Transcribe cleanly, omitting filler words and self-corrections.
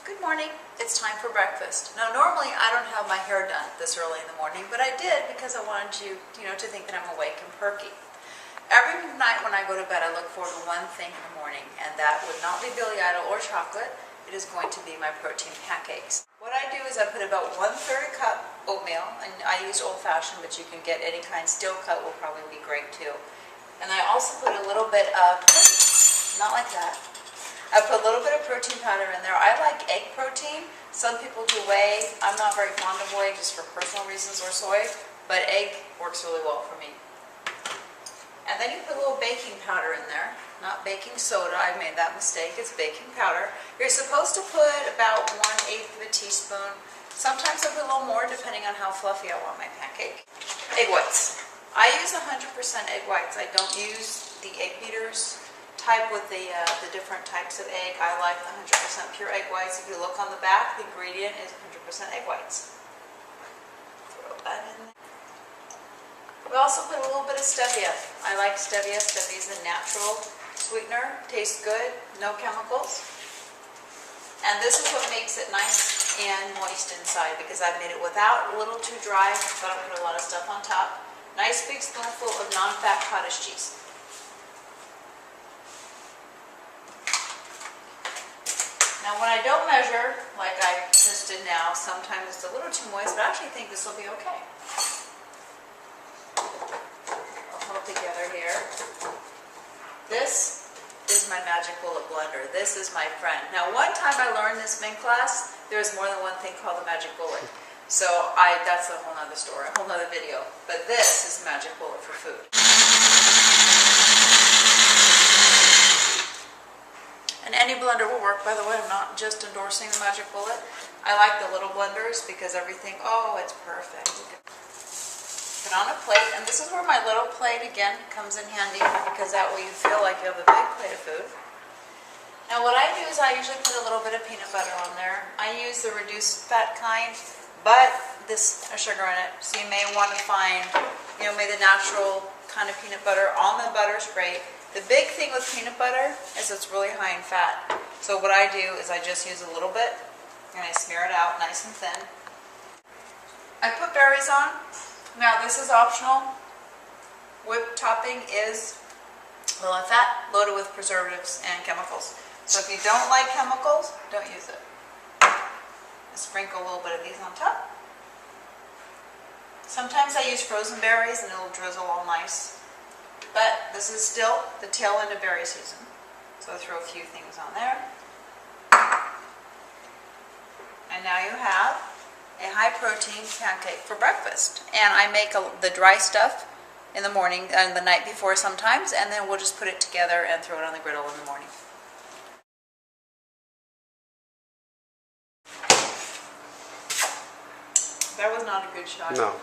Good morning. It's time for breakfast. Now normally I don't have my hair done this early in the morning, but I did because I wanted you, to think that I'm awake and perky. Every night when I go to bed I look forward to one thing in the morning, and that would not be Billy Idol or chocolate. It is going to be my protein pancakes. What I do is I put about 1/3 cup oatmeal, and I use old-fashioned, but you can get any kind. Steel cut will probably be great too. And I also put a little bit of, not like that, I put a little bit of protein powder in there. I like egg protein. Some people do whey. I'm not very fond of whey just for personal reasons, or soy, but egg works really well for me. And then you put a little baking powder in there, not baking soda. I made that mistake. It's baking powder. You're supposed to put about 1/8 of a teaspoon. Sometimes I put a little more depending on how fluffy I want my pancake. Egg whites. I use 100% egg whites. I don't use the egg beaters type with the different types of egg. I like the 100% pure egg whites. If you look on the back, the ingredient is 100% egg whites. Throw that in there. We also put a little bit of stevia. I like stevia. Stevia is a natural sweetener. Tastes good. No chemicals. And this is what makes it nice and moist inside, because I've made it without, a little too dry, but I don't put a lot of stuff on top. Nice big spoonful of non-fat cottage cheese. Now when I don't measure, like I just did now, sometimes it's a little too moist, but I actually think this will be okay. I'll hold together here. This is my magic bullet blender. This is my friend. Now one time I learned this in class, there's more than one thing called the magic bullet. So that's a whole nother story, a whole nother video. But this is the magic bullet for food. And any blender will work, by the way. I'm not just endorsing the magic bullet. I like the little blenders because everything, it's perfect. Put on a plate, and this is where my little plate again comes in handy, because that way you feel like you have a big plate of food. Now what I do is I usually put a little bit of peanut butter on there. I use the reduced fat kind, but this has sugar in it, so you may want to find, maybe the natural kind of peanut butter. Almond butter is great. The big thing with peanut butter is it's really high in fat. So what I do is I just use a little bit, and I smear it out nice and thin. I put berries on. Now this is optional. Whipped topping is low in fat, loaded with preservatives and chemicals. So if you don't like chemicals, don't use it. I sprinkle a little bit of these on top. Sometimes I use frozen berries and it'll drizzle all nice. But this is still the tail end of berry season. So I'll throw a few things on there. And now you have a high protein pancake for breakfast. And I make the dry stuff in the morning and the night before sometimes, and then we'll just put it together and throw it on the griddle in the morning. That was not a good shot. No.